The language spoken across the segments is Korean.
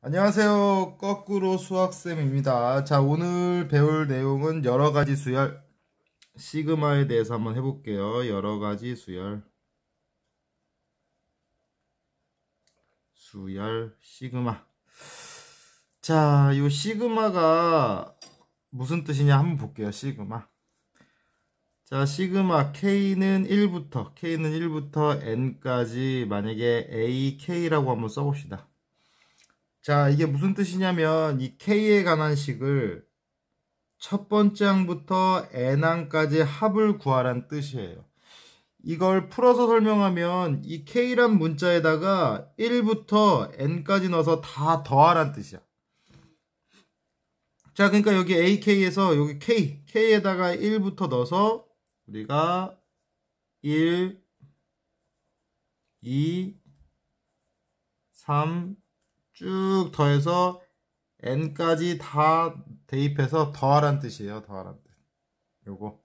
안녕하세요. 거꾸로 수학쌤입니다. 자, 오늘 배울 내용은 여러가지 수열, 시그마에 대해서 한번 해볼게요. 여러가지 수열, 시그마. 자, 이 시그마가 무슨 뜻이냐 한번 볼게요. 시그마. 자, 시그마 K는 1부터 N까지 만약에 AK라고 한번 써봅시다. 자, 이게 무슨 뜻이냐면 이 K에 관한 식을 첫 번째 항부터 N항까지 합을 구하란 뜻이에요. 이걸 풀어서 설명하면 이 K란 문자에다가 1부터 N까지 넣어서 다 더하란 뜻이야. 자, 그러니까 여기 AK에서 여기 K에다가 1부터 넣어서 우리가 1, 2, 3 쭉 더해서 n까지 다 대입해서 더하란 뜻이에요. 더하란 뜻. 요거.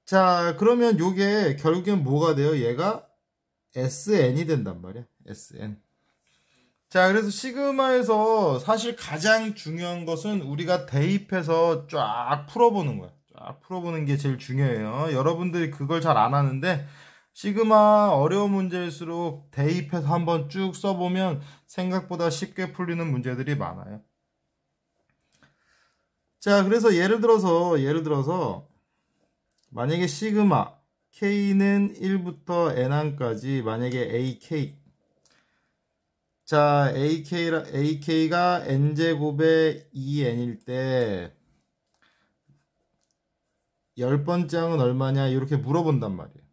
자, 그러면 요게 결국엔 뭐가 돼요? 얘가 SN이 된단 말이야. SN. 자, 그래서 시그마에서 사실 가장 중요한 것은 우리가 대입해서 쫙 풀어보는 거야. 쫙 풀어보는 게 제일 중요해요. 여러분들이 그걸 잘 안 하는데 시그마 어려운 문제일수록 대입해서 한번 쭉 써보면 생각보다 쉽게 풀리는 문제들이 많아요. 자, 그래서 예를 들어서 만약에 시그마 K는 1부터 N항까지 만약에 AK, 자, AK가 N제곱의 2N일 때 10번째 항은 얼마냐 이렇게 물어본단 말이에요.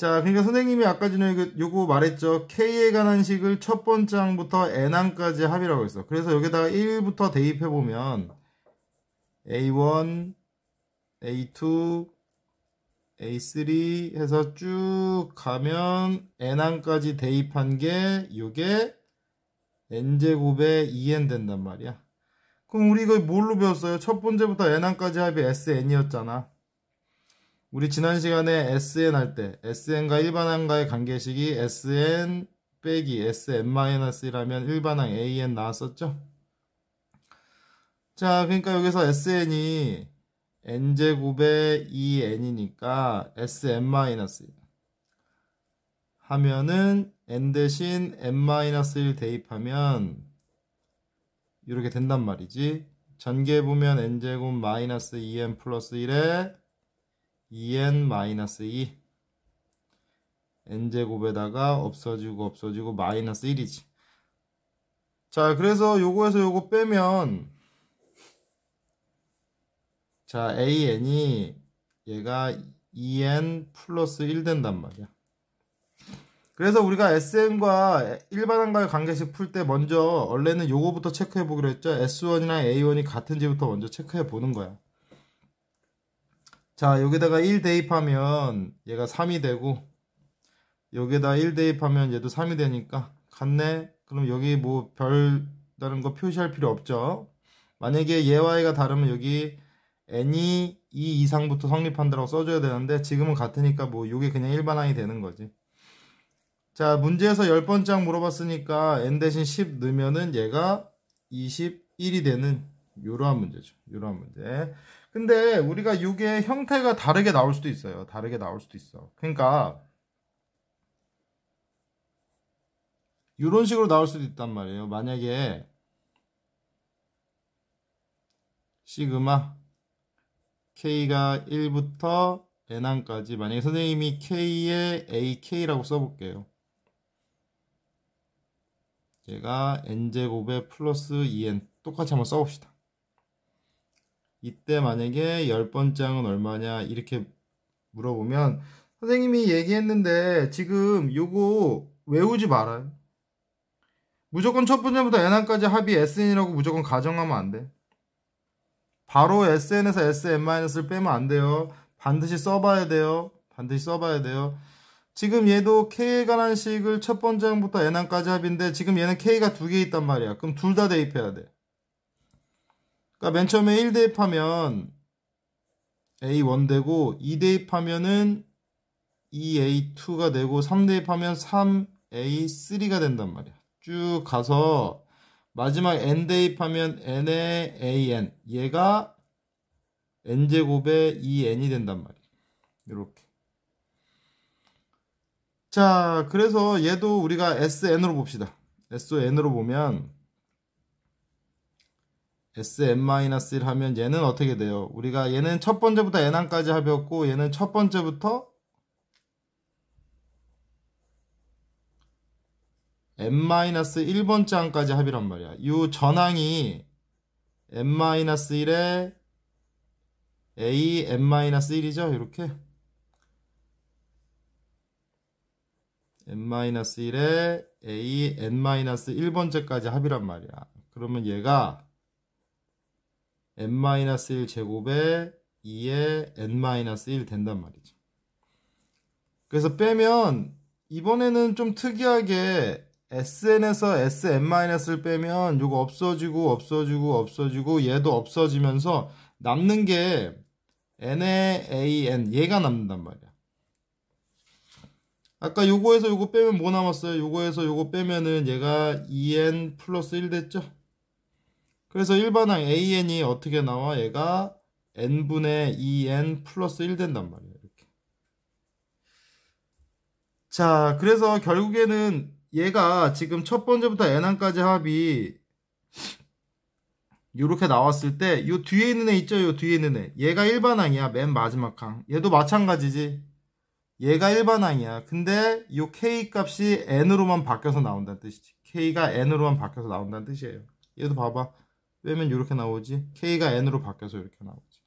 자, 그러니까 선생님이 아까 전에 요거 말했죠. K에 관한 식을 첫 번째 항부터 N항까지 합이라고 했어. 그래서 여기다가 1부터 대입해보면 A1, A2, A3 해서 쭉 가면 N항까지 대입한 게 요게 N제곱의 2N 된단 말이야. 그럼 우리 이거 뭘로 배웠어요? 첫 번째부터 N항까지 합이 SN이었잖아. 우리 지난 시간에 SN 할 때 SN과 일반항과의 관계식이 SN 빼기 SN-1이라면 일반항 AN 나왔었죠? 자, 그러니까 여기서 SN이 N제곱의 2N이니까 SN-1 하면은 N 대신 N-1 대입하면 이렇게 된단 말이지. 전개 보면 N제곱 마이너스 2N 플러스 1에 2n-2 n제곱에다가 없어지고 마이너스 1이지. 자, 그래서 요거에서 요거 빼면 자, an이 얘가 2n 플러스 1 된단 말이야. 그래서 우리가 SN과 일반항과의 관계식 풀 때 먼저 원래는 요거부터 체크해 보기로 했죠. S1이랑 A1이 같은지부터 먼저 체크해 보는 거야. 자, 여기다가 1 대입하면 얘가 3이 되고 여기다 1 대입하면 얘도 3이 되니까 같네. 그럼 여기 뭐 별다른 거 표시할 필요 없죠. 만약에 얘와 얘가 다르면 여기 n이 2 이상부터 성립한다고 써줘야 되는데 지금은 같으니까 뭐 요게 그냥 일반항이 되는 거지. 자, 문제에서 10번째 항 물어봤으니까 n 대신 10 넣으면은 얘가 21이 되는 요러한 문제죠. 요러한 문제. 근데 우리가 이게 형태가 다르게 나올 수도 있어요. 다르게 나올 수도 있어. 그러니까 이런 식으로 나올 수도 있단 말이에요. 만약에 시그마 K가 1부터 N항까지 만약에 선생님이 K에 AK라고 써볼게요. 얘가 N제곱에 플러스 2N 똑같이 한번 써봅시다. 이때 만약에 10번째 항은 얼마냐 이렇게 물어보면 선생님이 얘기했는데 지금 요거 외우지 말아요. 무조건 첫 번째부터 n항까지 합이 SN이라고 무조건 가정하면 안 돼. 바로 SN에서 SN-을 빼면 안 돼요. 반드시 써봐야 돼요. 반드시 써봐야 돼요. 지금 얘도 K에 관한 식을 첫 번째 항부터 n항까지 합인데 지금 얘는 K가 2개 있단 말이야. 그럼 둘 다 대입해야 돼. 그러니까 맨 처음에 1 대입하면 A1 되고 2 대입하면은 2A2가 되고 3 대입하면 3 A3가 된단 말이야. 쭉 가서 마지막 n 대입하면 n의 an, 얘가 n제곱의 2n이 된단 말이야. 이렇게. 자, 그래서 얘도 우리가 SN으로 봅시다. SN으로 보면 Sn-1 하면 얘는 어떻게 돼요? 우리가 얘는 첫 번째부터 n항까지 합이었고 얘는 첫 번째부터 n-1번째 항까지 합이란 말이야. 이 전항이 n-1에 a n-1이죠. 이렇게 n-1에 a n-1번째까지 합이란 말이야. 그러면 얘가 n-1 제곱에 2에 n-1 된단 말이죠. 그래서 빼면 이번에는 좀 특이하게 SN에서 SN-을 빼면 요거 없어지고 얘도 없어지면서 남는 게 n의 an 얘가 남는단 말이야. 아까 요거에서 요거 빼면 뭐 남았어요? 요거에서 요거 빼면은 얘가 2n 플러스 1 됐죠? 그래서 일반항 an이 어떻게 나와? 얘가 n분의 2n 플러스 1 된단 말이에요. 이렇게. 자, 그래서 결국에는 얘가 지금 첫 번째부터 n항까지 합이 이렇게 나왔을 때 요 뒤에 있는 애 있죠? 요 뒤에 있는 애. 얘가 일반항이야. 맨 마지막 항. 얘도 마찬가지지. 얘가 일반항이야. 근데 요 k 값이 n으로만 바뀌어서 나온다는 뜻이지. k가 n으로만 바뀌어서 나온다는 뜻이에요. 얘도 봐봐. 빼면 이렇게 나오지. k가 n으로 바뀌어서 이렇게 나오지.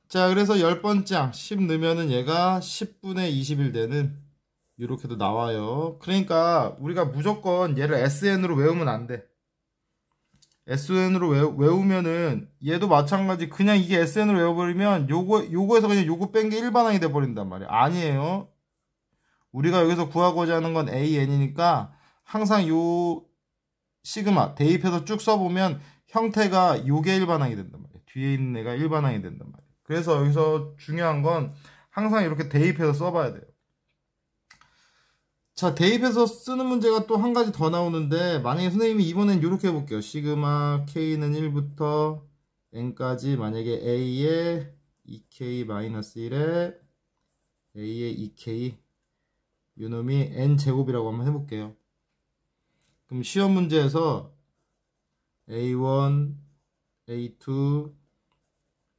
자, 그래서 10번째 항 10 넣으면은 얘가 10분의 21 되는 이렇게도 나와요. 그러니까 우리가 무조건 얘를 SN으로 외우면 안 돼. SN으로 외우면은 얘도 마찬가지. 그냥 이게 SN으로 외워버리면 요거에서 그냥 요거 뺀 게 일반항이 돼버린단 말이야. 아니에요. 우리가 여기서 구하고자 하는 건 AN이니까 항상 요 시그마 대입해서 쭉 써보면 형태가 요게 일반항이 된단 말이야. 뒤에 있는 애가 일반항이 된단 말이야. 그래서 여기서 중요한 건 항상 이렇게 대입해서 써봐야 돼요. 자, 대입해서 쓰는 문제가 또 한 가지 더 나오는데 만약에 선생님이 이번엔 이렇게 해볼게요. 시그마 k는 1부터 n까지 만약에 a에 2k-1에 a에 2k 요놈이 n제곱이라고 한번 해볼게요. 그럼 시험 문제에서 a1, a2,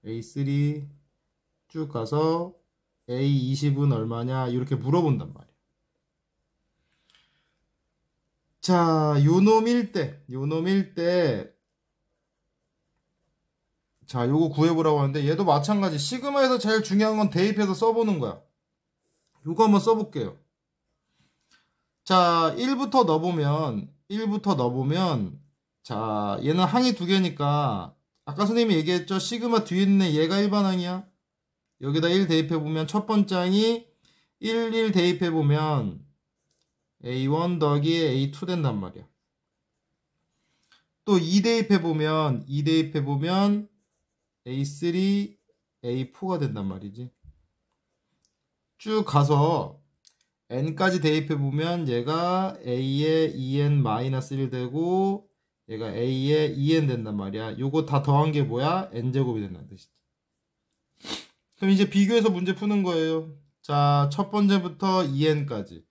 a3 쭉 가서 a20은 얼마냐 이렇게 물어본단 말이에요. 자, 요놈일 때, 자, 요거 구해보라고 하는데, 얘도 마찬가지. 시그마에서 제일 중요한 건 대입해서 써보는 거야. 요거 한번 써볼게요. 자, 1부터 넣어보면, 자, 얘는 항이 두 개니까, 아까 선생님이 얘기했죠? 시그마 뒤에 있는 얘가 일반항이야. 여기다 1 대입해보면, 첫 번째 항이 1 대입해보면, A1 더하기 A2 된단 말이야. 또 2 대입해보면 A3, A4가 된단 말이지. 쭉 가서 n까지 대입해보면 얘가 A에 2n-1 되고 얘가 A에 2n 된단 말이야. 요거 다 더한 게 뭐야? n제곱이 된다는 뜻이지. 그럼 이제 비교해서 문제 푸는 거예요. 자, 첫 번째부터 2n까지.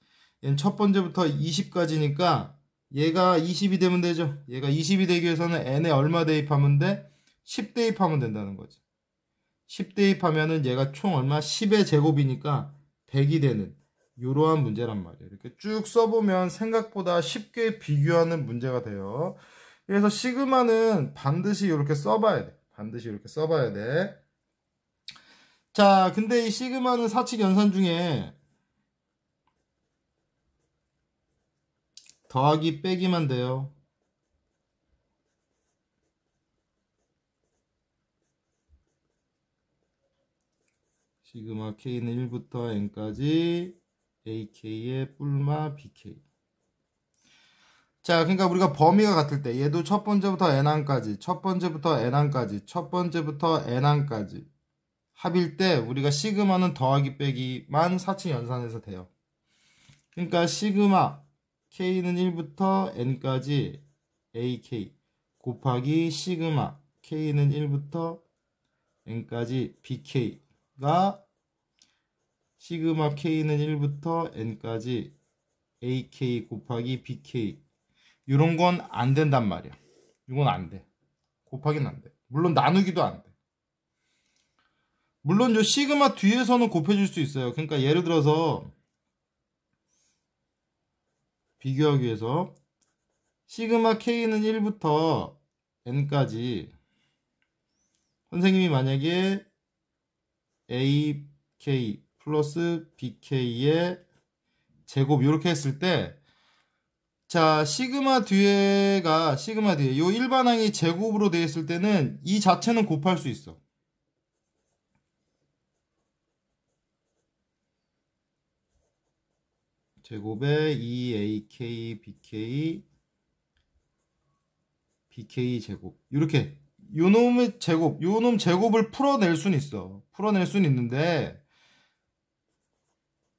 얘는 첫 번째부터 20까지니까 얘가 20이 되면 되죠. 얘가 20이 되기 위해서는 n에 얼마 대입하면 돼? 10 대입하면 된다는 거지. 10 대입하면은 얘가 총 얼마? 10의 제곱이니까 100이 되는 이러한 문제란 말이에요. 이렇게 쭉 써보면 생각보다 쉽게 비교하는 문제가 돼요. 그래서 시그마는 반드시 이렇게 써봐야 돼. 반드시 이렇게 써봐야 돼. 자, 근데 이 시그마는 사칙 연산 중에 더하기 빼기만 돼요. 시그마 k는 1부터 n까지 ak의 뿔마 bk. 자, 그러니까 우리가 범위가 같을 때 얘도 첫 번째부터 n항까지, 첫 번째부터 n항까지 합일 때 우리가 시그마는 더하기 빼기만 사칙 연산해서 돼요. 그러니까 시그마 K는 1부터 N까지 AK 곱하기 시그마 K는 1부터 N까지 BK가 시그마 K는 1부터 N까지 AK 곱하기 BK. 이런 건 안 된단 말이야. 이건 안 돼. 곱하기는 안 돼. 물론 나누기도 안 돼. 물론 요 시그마 뒤에서는 곱해줄 수 있어요. 그러니까 예를 들어서 비교하기 위해서 시그마 K는 1부터 N까지 선생님이 만약에 AK 플러스 BK의 제곱 이렇게 했을 때 자 시그마 뒤에 요 일반항이 제곱으로 되어 있을 때는 이 자체는 곱할 수 있어. 제곱에 2AK BK 제곱 이렇게 요놈의 제곱 요놈 제곱을 풀어낼 수는 있어. 풀어낼 수는 있는데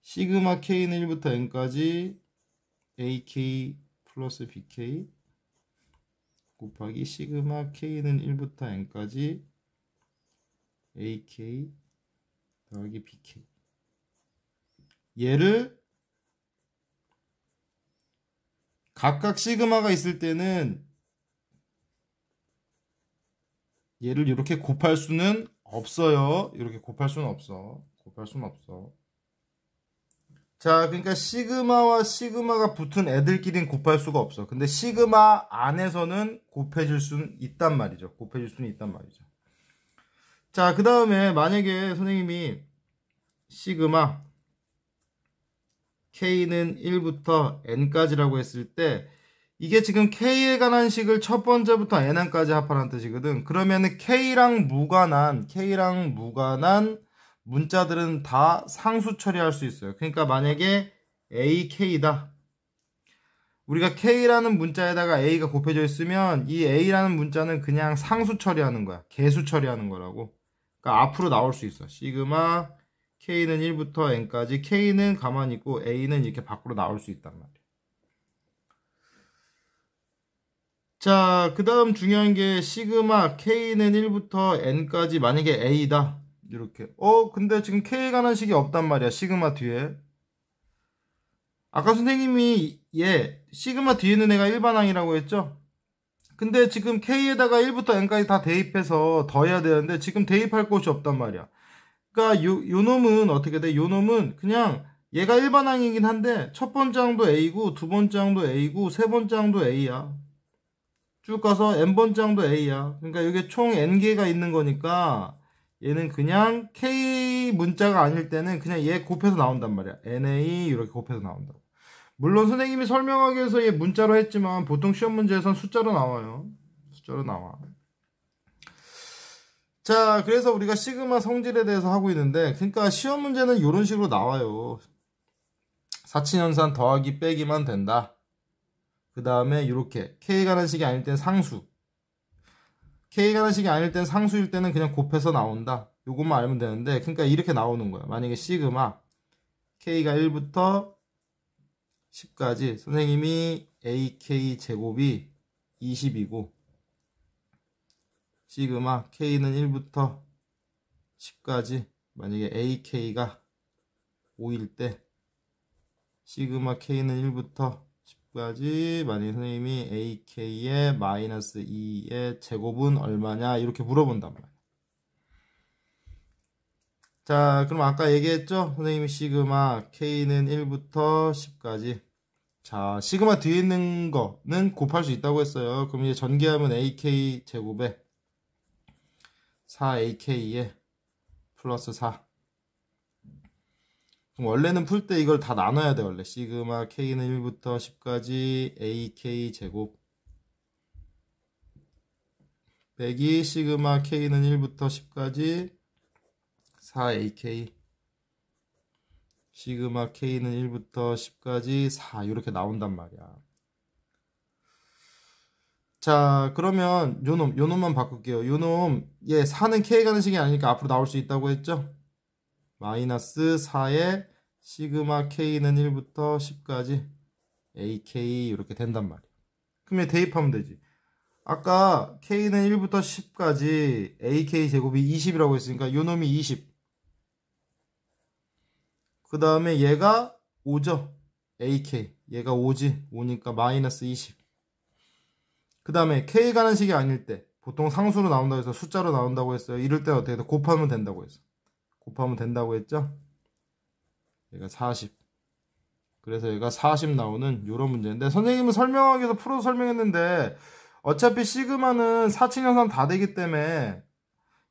시그마 K는 1부터 N까지 AK 플러스 BK 곱하기 시그마 K는 1부터 N까지 AK 더하기 BK. 얘를 각각 시그마가 있을 때는 얘를 이렇게 곱할 수는 없어요. 이렇게 곱할 수는 없어. 곱할 수는 없어. 자, 그러니까 시그마와 시그마가 붙은 애들끼리는 곱할 수가 없어. 근데 시그마 안에서는 곱해줄 수는 있단 말이죠. 곱해줄 수는 있단 말이죠. 자, 그 다음에 만약에 선생님이 시그마 K는 1부터 N까지라고 했을 때 이게 지금 K에 관한 식을 첫 번째부터 N까지 합하라는 뜻이거든. 그러면은 K랑 무관한 문자들은 다 상수 처리할 수 있어요. 그러니까 만약에 AK다. 우리가 K라는 문자에다가 A가 곱해져 있으면 이 A라는 문자는 그냥 상수 처리하는 거야. 개수 처리하는 거라고. 그러니까 앞으로 나올 수 있어. 시그마 K는 1부터 N까지 K는 가만히 있고 A는 이렇게 밖으로 나올 수 있단 말이야. 자, 그 다음 중요한 게 시그마 K는 1부터 N까지 만약에 A다. 이렇게. 근데 지금 K에 관한 식이 없단 말이야. 시그마 뒤에. 아까 선생님이 시그마 뒤에 있는 애가 일반항이라고 했죠? 근데 지금 K에다가 1부터 N까지 다 대입해서 더해야 되는데 지금 대입할 곳이 없단 말이야. 그러니까 요 놈은 어떻게 돼? 요 놈은 그냥 얘가 일반항이긴 한데 첫 번째 항도 A고 두 번째 항도 A고 세 번째 항도 A야. 쭉 가서 N번째 항도 A야. 그러니까 이게 총 N개가 있는 거니까 얘는 그냥 K 문자가 아닐 때는 그냥 얘 곱해서 나온단 말이야. NA 이렇게 곱해서 나온다고. 물론 선생님이 설명하기 위해서 얘 문자로 했지만 보통 시험 문제에선 숫자로 나와요. 숫자로 나와. 자, 그래서 우리가 시그마 성질에 대해서 하고 있는데 그러니까 시험 문제는 이런 식으로 나와요. 사친연산 더하기 빼기만 된다. 그 다음에 이렇게 K에 관한 식이 아닐 땐 상수, K에 관한 식이 아닐 땐 상수일 때는 그냥 곱해서 나온다. 요것만 알면 되는데 그러니까 이렇게 나오는 거야. 만약에 시그마 K가 1부터 10까지 선생님이 AK 제곱이 20이고 시그마 K는 1부터 10까지 만약에 AK가 5일 때 시그마 K는 1부터 10까지 만약에 선생님이 AK의 마이너스 2의 제곱은 얼마냐 이렇게 물어본단 말이야. 자, 그럼 아까 얘기했죠? 선생님이 시그마 K는 1부터 10까지. 자, 시그마 뒤에 있는 거는 곱할 수 있다고 했어요. 그럼 이제 전개하면 AK 제곱에 4AK에 플러스 4. 그럼 원래는 풀 때 이걸 다 나눠야 돼. 원래 시그마 K는 1부터 10까지 AK 제곱 빼기 시그마 K는 1부터 10까지 4AK 시그마 K는 1부터 10까지 4 이렇게 나온단 말이야. 자, 그러면 요놈만 바꿀게요. 요놈 얘 4는 K 가는 식이 아니니까 앞으로 나올 수 있다고 했죠? 마이너스 4에 시그마 K는 1부터 10까지 AK 이렇게 된단 말이야. 그러면 대입하면 되지. 아까 K는 1부터 10까지 AK 제곱이 20이라고 했으니까 요 놈이 20. 그 다음에 얘가 5죠. AK. 얘가 5지. 5니까 마이너스 20. 그 다음에 K 가는 식이 아닐 때 보통 상수로 나온다고 해서 숫자로 나온다고 했어요. 이럴 때 어떻게 돼? 곱하면 된다고 했어. 곱하면 된다고 했죠. 얘가 40. 그래서 얘가 40 나오는 요런 문제인데 선생님은 설명하기 위해서 풀어서 설명했는데 어차피 시그마는 사칙 연산 다 되기 때문에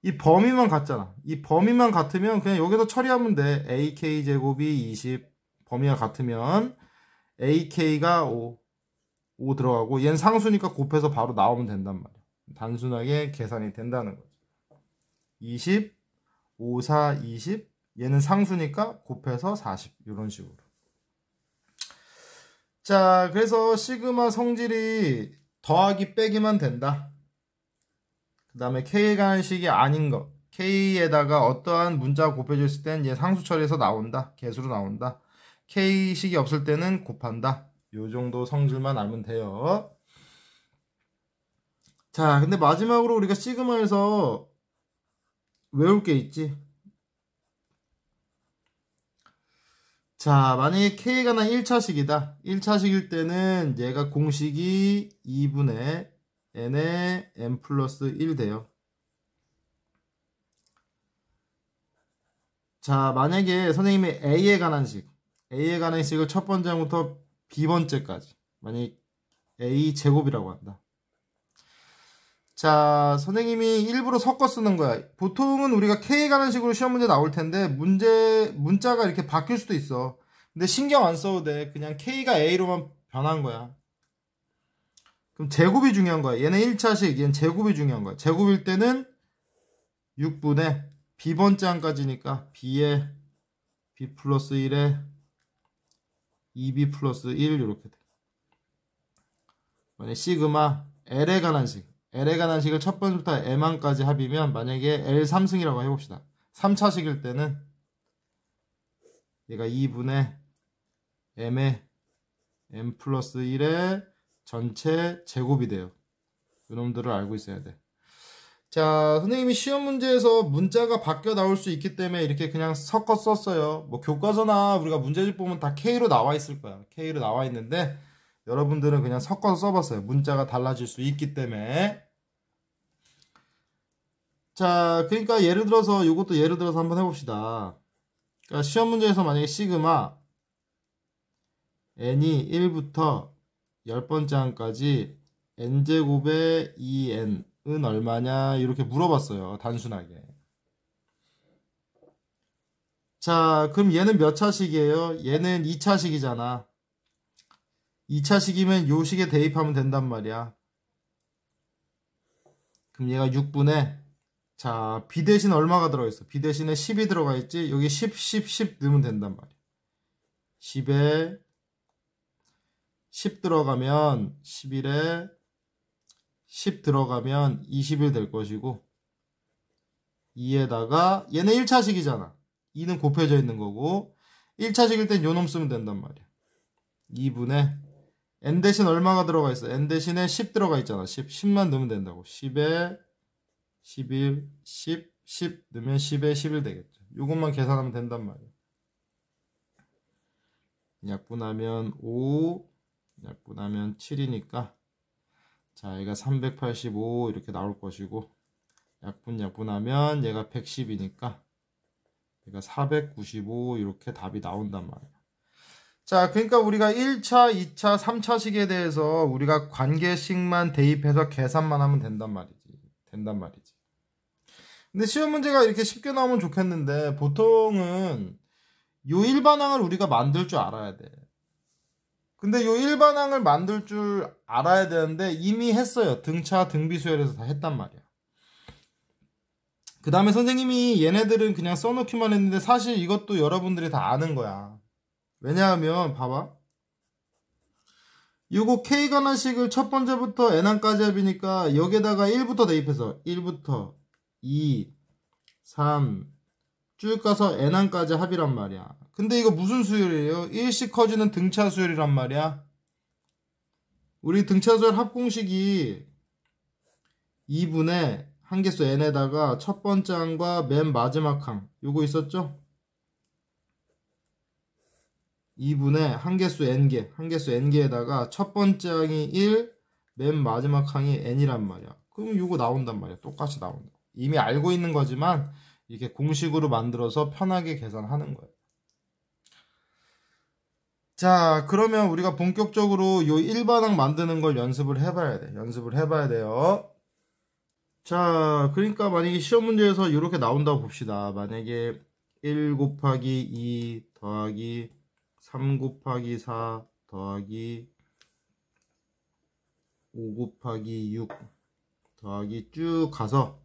이 범위만 같잖아. 이 범위만 같으면 그냥 여기서 처리하면 돼. AK 제곱이 20 범위가 같으면 AK가 5 들어가고 얘는 상수니까 곱해서 바로 나오면 된단 말이야. 단순하게 계산이 된다는 거죠. 20, 5, 4, 20 얘는 상수니까 곱해서 40 이런 식으로. 자, 그래서 시그마 성질이 더하기 빼기만 된다. 그 다음에 K에 관한 식이 아닌 거. K에다가 어떠한 문자가 곱해져 있을 땐 얘 상수 처리해서 나온다. 개수로 나온다. K식이 없을 때는 곱한다. 요 정도 성질만 알면 돼요. 자, 근데 마지막으로 우리가 시그마에서 외울 게 있지. 자, 만약에 K가 난 1차식이다. 1차식일 때는 얘가 공식이 2분의 n의 n 플러스 1 돼요. 자, 만약에 선생님이 A에 관한 식을 첫 번째부터 B번째까지 만약에 A 제곱이라고 한다. 자, 선생님이 일부러 섞어 쓰는 거야. 보통은 우리가 K에 관한 식으로 시험 문제 나올 텐데 문자가 이렇게 바뀔 수도 있어. 근데 신경 안 써도 돼. 그냥 K가 A로만 변한 거야. 그럼 제곱이 중요한 거야. 얘는 1차식, 얘는 제곱이 중요한 거야. 제곱일 때는 6분의 B번째 항까지니까 B에 B 플러스 1에 2B 플러스 1 이렇게 돼. 만약에 시그마 L에 관한 식을 첫 번째부터 M항까지 합이면 만약에 L 3승이라고 해봅시다. 3차식일 때는 얘가 2분의 M에 M 플러스 1의 전체 제곱이 돼요. 이놈들을 알고 있어야 돼. 자, 선생님이 시험 문제에서 문자가 바뀌어 나올 수 있기 때문에 이렇게 그냥 섞어 썼어요. 뭐 교과서나 우리가 문제집 보면 다 K로 나와 있을 거야. K로 나와 있는데 여러분들은 그냥 섞어서 써봤어요. 문자가 달라질 수 있기 때문에. 자, 그러니까 이것도 예를 들어서 한번 해봅시다. 그러니까 시험 문제에서 만약에 시그마 n이 1부터 10번째 항까지 n제곱의 2n은 얼마냐 이렇게 물어봤어요. 단순하게. 자, 그럼 얘는 몇 차식이에요? 얘는 2차식이잖아. 2차식이면 요 식에 대입하면 된단 말이야. 그럼 얘가 6분의 자, B 대신 얼마가 들어있어? B 대신에 10이 들어가 있지? 여기 10, 10, 10 넣으면 된단 말이야. 10에 10 들어가면 11에 10 들어가면 21 될 것이고 2에다가 얘는 1차식이잖아. 2는 곱해져 있는 거고 1차식일 땐 요놈 쓰면 된단 말이야. 2분의 n 대신 얼마가 들어가 있어? n 대신에 10 들어가 있잖아. 10만 넣으면 된다고. 10에 11, 10, 10 넣으면 10에 11 되겠죠. 요것만 계산하면 된단 말이야. 약분하면 5, 약분하면 7이니까 자, 얘가 385 이렇게 나올 것이고 약분하면 얘가 110이니까 얘가 495 이렇게 답이 나온단 말이야. 자, 그러니까 우리가 1차, 2차, 3차식에 대해서 우리가 관계식만 대입해서 계산만 하면 된단 말이지. 근데 시험 문제가 이렇게 쉽게 나오면 좋겠는데 보통은 요 일반항을 우리가 만들 줄 알아야 돼. 근데 요 일반항을 만들 줄 알아야 되는데 이미 했어요. 등차, 등비수열에서 다 했단 말이야. 그 다음에 선생님이 얘네들은 그냥 써놓기만 했는데 사실 이것도 여러분들이 다 아는 거야. 왜냐하면 봐봐. 요거 K 관한 식을 첫 번째부터 N항까지 합이니까 여기에다가 1부터 대입해서 1부터 2, 3, 쭉 가서 n항까지 합이란 말이야. 근데 이거 무슨 수열이에요? 일씩 커지는 등차 수열이란 말이야. 우리 등차 수열 합공식이 2분의 한개수 n에다가 첫 번째 항과 맨 마지막 항 요거 있었죠? 2분의 한개수 n개에다가 첫 번째 항이 1, 맨 마지막 항이 n이란 말이야. 그럼 요거 나온단 말이야. 똑같이 나온다. 이미 알고 있는 거지만 이렇게 공식으로 만들어서 편하게 계산하는 거예요. 자, 그러면 우리가 본격적으로 요 일반항 만드는 걸 연습을 해봐야 돼. 연습을 해봐야 돼요. 자, 그러니까 만약에 시험 문제에서 이렇게 나온다고 봅시다. 만약에 1 곱하기 2 더하기 3 곱하기 4 더하기 5 곱하기 6 더하기 쭉 가서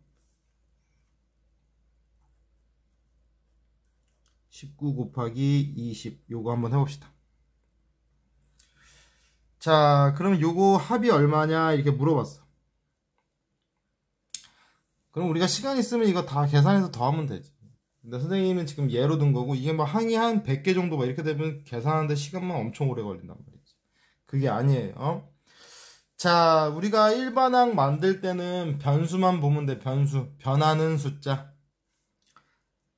19 곱하기 20 요거 한번 해봅시다. 자, 그럼 요거 합이 얼마냐 이렇게 물어봤어. 그럼 우리가 시간 있으면 이거 다 계산해서 더하면 되지. 근데 선생님은 지금 예로 든 거고 이게 뭐 항이 한 100개 정도 막 이렇게 되면 계산하는데 시간만 엄청 오래 걸린단 말이지. 그게 아니에요. 자, 우리가 일반항 만들 때는 변수만 보면 돼. 변수. 변하는 숫자.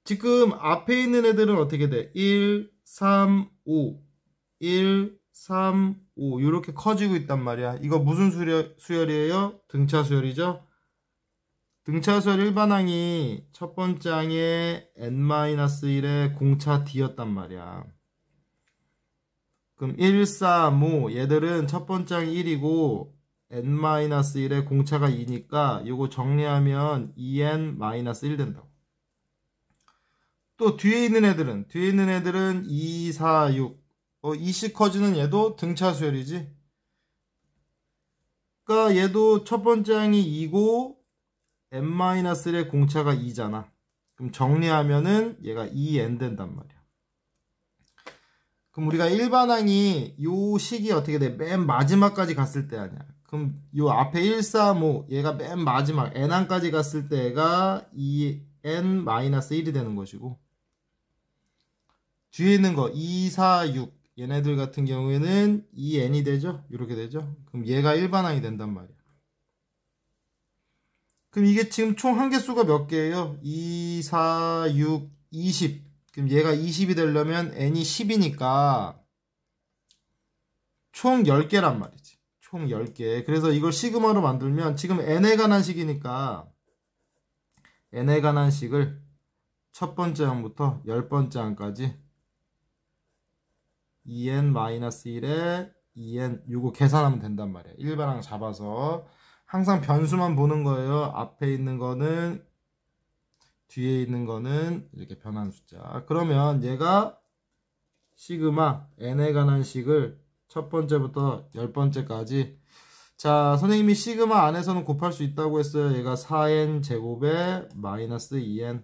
지금 앞에 있는 애들은 어떻게 돼? 1, 3, 5 1, 3, 5 이렇게 커지고 있단 말이야. 이거 무슨 수열이에요? 등차 수열이죠? 등차 수열 일반항이 첫 번째 항에 n-1의 공차 d였단 말이야. 그럼 1, 3, 5 얘들은 첫 번째 항이 1이고 n-1의 공차가 2니까 이거 정리하면 2n-1 된다고. 또 뒤에 있는 애들은 2, 4, 6 2씩 커지는 얘도 등차 수열이지. 그러니까 얘도 첫 번째 항이 2고 n-1의 공차가 2잖아. 그럼 정리하면은 얘가 2n 된단 말이야. 그럼 우리가 일반항이 요 식이 어떻게 돼? 맨 마지막까지 갔을 때 아니야. 그럼 요 앞에 1, 3, 5 얘가 맨 마지막 n항까지 갔을 때 얘가 2n-1이 되는 것이고 뒤에 있는 거 2, 4, 6 얘네들 같은 경우에는 2n이 되죠? 이렇게 되죠? 그럼 얘가 일반항이 된단 말이야. 그럼 이게 지금 총 한개수가 몇 개예요? 2, 4, 6, 20. 그럼 얘가 20이 되려면 n이 10이니까 총 10개란 말이지. 총 10개. 그래서 이걸 시그마로 만들면 지금 n에 관한 식이니까 n에 관한 식을 첫 번째 항부터 10번째 항까지 2n-1에 2n 요거 계산하면 된단 말이에요. 일반항 잡아서 항상 변수만 보는 거예요. 앞에 있는 거는 뒤에 있는 거는 이렇게 변하는 숫자. 그러면 얘가 시그마 n에 관한 식을 첫 번째부터 10번째까지 자, 선생님이 시그마 안에서는 곱할 수 있다고 했어요. 얘가 4n 제곱에 마이너스 2n.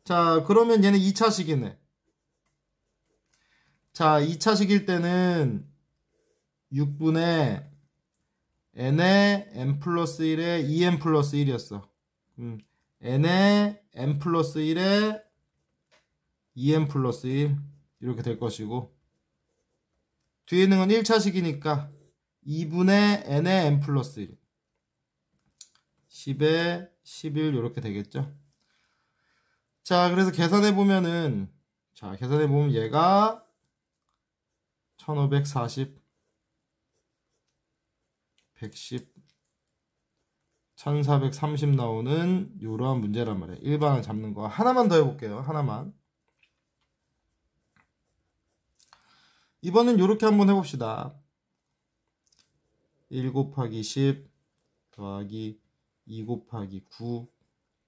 자, 그러면 얘는 2차식이네. 자, 2차식일 때는 6분의 n에 n 플러스 1에 2n 플러스 1이었어. n에 n 플러스 1에 2n 플러스 1 이렇게 될 것이고 뒤에 있는 건 1차식이니까 2분의 n에 n 플러스 1 10에 11 이렇게 되겠죠. 자, 그래서 계산해보면은 얘가 1540 110 1430 나오는 이러한 문제란 말이에요. 일반항 잡는 거 하나만 더 해볼게요. 하나만. 이번엔 이렇게 한번 해봅시다. 1 곱하기 10 더하기 2 곱하기 9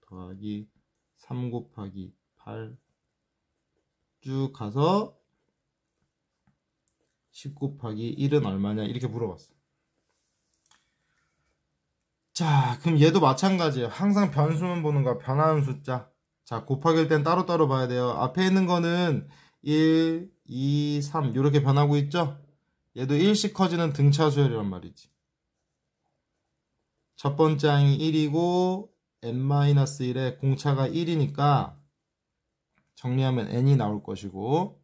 더하기 3 곱하기 8 쭉 가서 10 곱하기 1은 얼마냐 이렇게 물어봤어. 자, 그럼 얘도 마찬가지예요. 항상 변수만 보는 거야. 변하는 숫자. 자, 곱하기일 땐 따로따로 봐야 돼요. 앞에 있는 거는 1, 2, 3 이렇게 변하고 있죠? 얘도 1씩 커지는 등차 수열이란 말이지. 첫 번째 항이 1이고 n-1에 공차가 1이니까 정리하면 n이 나올 것이고,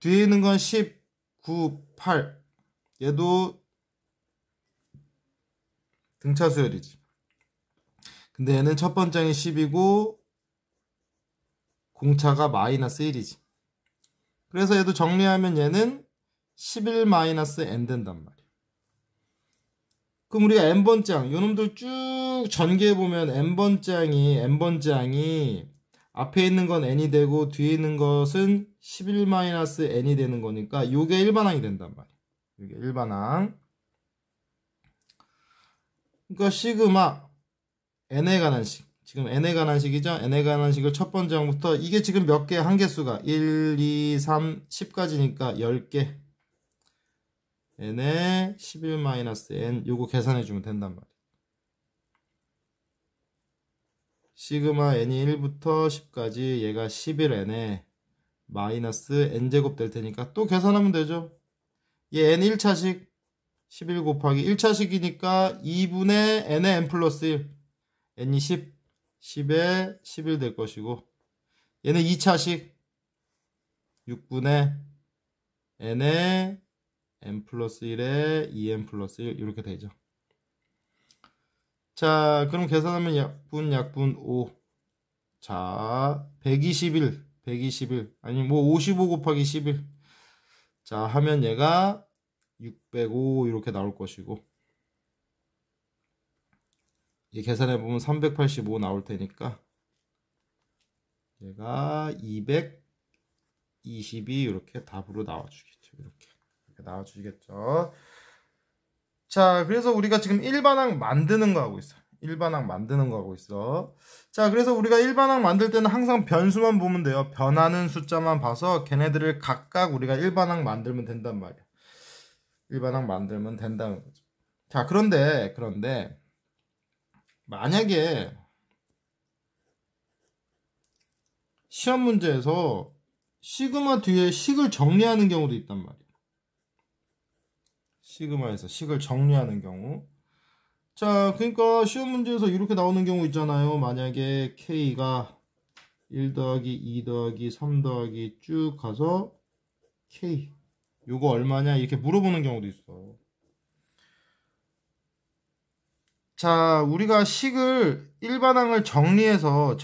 뒤에 있는 건 10, 9, 8. 얘도 등차 수열이지. 근데 얘는 첫 번째는 10이고 공차가 마이너스 1이지. 그래서 얘도 정리하면 얘는 11-n 된단 말이야. 그럼 우리가 n번째 요놈들 쭉 전개해보면 n번째 항이 앞에 있는 건 n이 되고 뒤에 있는 것은 11-n이 되는 거니까 요게 일반항이 된단 말이야. 이게 일반항. 그러니까 시그마 n에 관한 식. 지금 n에 관한 식이죠. n에 관한 식을 첫 번째 항부터 이게 지금 몇 개 한개수가 1, 2, 3, 10까지니까 10개. n에 11-n 요거 계산해주면 된단 말이야. 시그마 n이 1부터 10까지 얘가 11n에 마이너스 n제곱 될 테니까 또 계산하면 되죠. 얘 n 1차식 11 곱하기 1차식이니까 2분의 n의 n 플러스 1 n이 10 10에 11 될 것이고, 얘는 2차식 6분의 n의 n 플러스 1에 2n 플러스 1 이렇게 되죠. 자, 그럼 계산하면 약분 5. 자, 121 아니 뭐 55 곱하기 11. 자, 하면 얘가 605 이렇게 나올 것이고, 이 계산해보면 385 나올 테니까 얘가 222 이렇게 답으로 나와주겠죠. 이렇게 나와주겠죠. 자, 그래서 우리가 지금 일반항 만드는 거 하고 있어. 자, 그래서 우리가 일반항 만들 때는 항상 변수만 보면 돼요. 변하는 숫자만 봐서 걔네들을 각각 우리가 일반항 만들면 된단 말이야. 일반항 만들면 된다는 거죠. 자, 그런데 만약에 시험 문제에서 시그마 뒤에 식을 정리하는 경우도 있단 말이에요. 시그마에서 식을 정리하는 경우. 자, 그러니까 시험 문제에서 이렇게 나오는 경우 있잖아요. 만약에 K가 1 더하기 2 더하기 3 더하기 쭉 가서 K 요거 얼마냐 이렇게 물어보는 경우도 있어. 자, 우리가 식을 일반항을 정리해서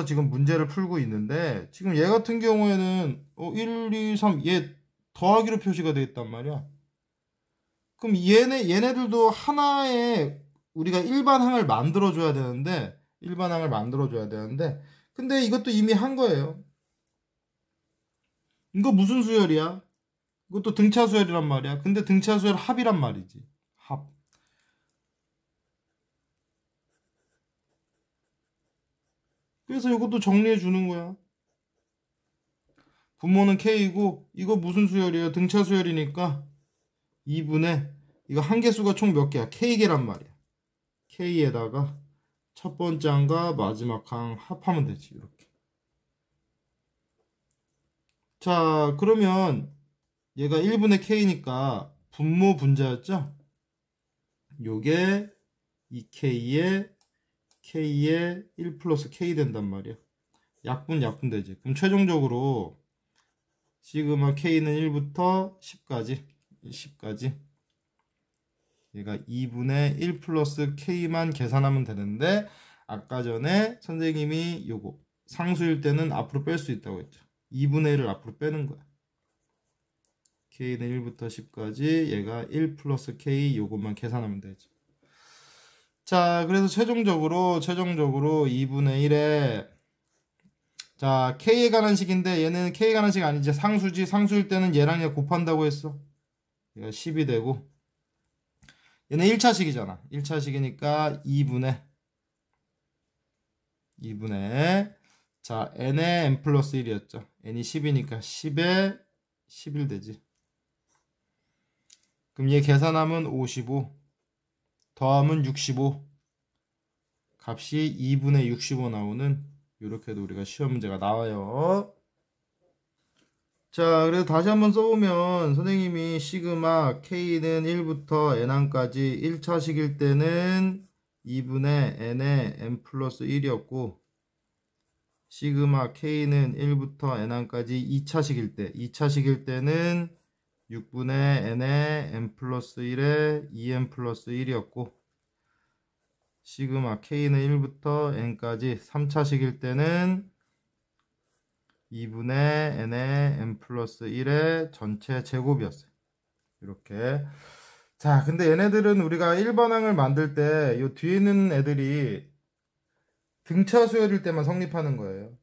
지금 문제를 풀고 있는데, 지금 얘 같은 경우에는 1, 2, 3 얘 더하기로 표시가 되어 있단 말이야. 그럼 얘네들도 하나의 우리가 일반항을 만들어 줘야 되는데 근데 이것도 이미 한 거예요. 이거 무슨 수열이야? 이것도 등차 수열이란 말이야. 근데 등차 수열 합이란 말이지. 합. 그래서 이것도 정리해 주는 거야. 분모는 K이고 이거 무슨 수열이에요? 등차 수열이니까 2분의 이거 한개수가 총 몇 개야? K개란 말이야. K에다가 첫 번째 항과 마지막 항 합하면 되지. 이렇게. 자, 그러면 얘가 1분의 K니까 분모 분자였죠? 요게 2K에 1 플러스 K 된단 말이야. 약분 되지. 그럼 최종적으로 시그마 K는 1부터 10까지 얘가 2분의 1 플러스 K만 계산하면 되는데, 아까 전에 선생님이 요거 상수일 때는 앞으로 뺄 수 있다고 했죠. 2분의 1을 앞으로 빼는 거야. K는 1부터 10까지 얘가 1 플러스 K 요것만 계산하면 되지. 자, 그래서 최종적으로 2분의 1에 자, K에 관한 식인데 얘는 K에 관한 식 아니지. 상수지. 상수일 때는 얘랑 얘 곱한다고 했어. 얘가 10이 되고 얘는 1차식이잖아. 1차식이니까 2분의 자, n의 n 플러스 1이었죠. n이 10이니까 10에 11 되지. 그럼 얘 계산하면 55 더하면 65 값이 2분의 65 나오는 이렇게도 우리가 시험 문제가 나와요. 자, 그래서 다시 한번 써보면 선생님이 시그마 K는 1부터 N항까지 1차식일 때는 2분의 n의 n 플러스 1이었고 시그마 k는 1부터 n1까지 2차식일 때는 6분의 n의 n 플러스 1에 2n 플러스 1이었고 시그마 k는 1부터 n까지 3차식일 때는 2분의 n의 n 플러스 1의 전체 제곱이었어요. 이렇게. 자, 근데 얘네들은 우리가 1반항을 만들 때 이 뒤에 있는 애들이 등차 수열일 때만 성립하는 거예요.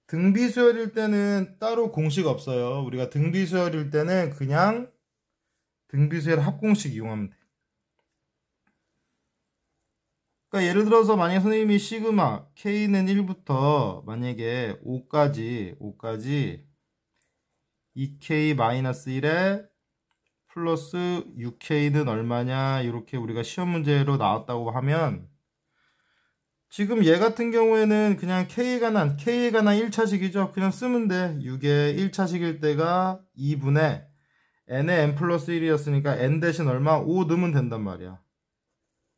등비 수열일 때는 따로 공식 없어요. 우리가 등비 수열일 때는 그냥 등비 수열 합공식 이용하면 돼. 그러니까 예를 들어서 만약에 선생님이 시그마 k는 1부터 만약에 5까지 2k-1에 플러스 6k는 얼마냐 이렇게 우리가 시험 문제로 나왔다고 하면 지금 얘 같은 경우에는 그냥 k에 관한 1차식이죠. 그냥 쓰면 돼. 6의 1차식일 때가 2분의 n의 n 플러스 1이었으니까 n 대신 얼마? 5 넣으면 된단 말이야.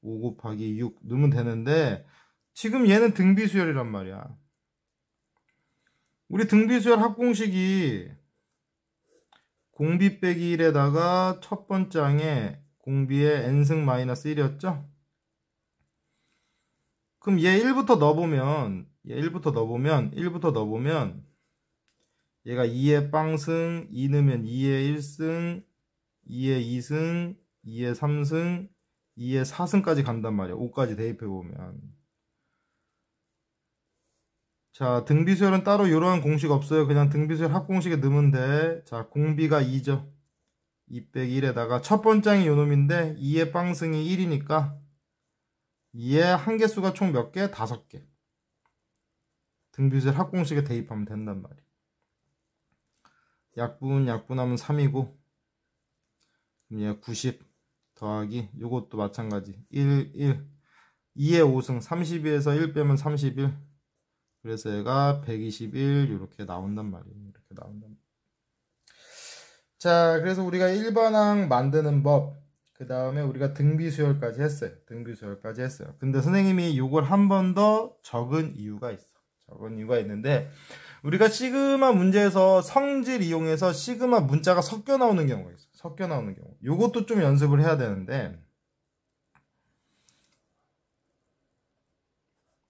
5 곱하기 6 넣으면 되는데 지금 얘는 등비수열이란 말이야. 우리 등비수열 합공식이 공비 빼기 1에다가 첫 번째 항에 공비의 n승 마이너스 1이었죠? 그럼 얘 1부터 넣어보면 얘가 2의 빵승, 2 넣으면 2의 1승, 2의 2승, 2의 3승, 2의 4승까지 간단 말이야. 5까지 대입해보면. 자, 등비수열은 따로 이러한 공식 없어요. 그냥 등비수열 합공식에 넣으면 돼. 자, 공비가 2죠. 2 빼기 1에다가 첫 번째 항이 요놈인데 2의 빵승이 1이니까 2의 한개수가 총 몇 개? 5개. 등비수열 합공식에 대입하면 된단 말이야. 약분하면 3이고 그럼 얘가 90 더하기 요것도 마찬가지 1 2의 5승 32에서 1 빼면 31 그래서 얘가 121 이렇게 나온단 말이에요. 이렇게 나온단 말이에요. 자, 그래서 우리가 일반항 만드는 법 그 다음에 우리가 등비수열까지 했어요. 근데 선생님이 요걸 한 번 더 적은 이유가 있는데 우리가 시그마 문제에서 성질 이용해서 시그마 문자가 섞여 나오는 경우가 있어요. 요것도 좀 연습을 해야 되는데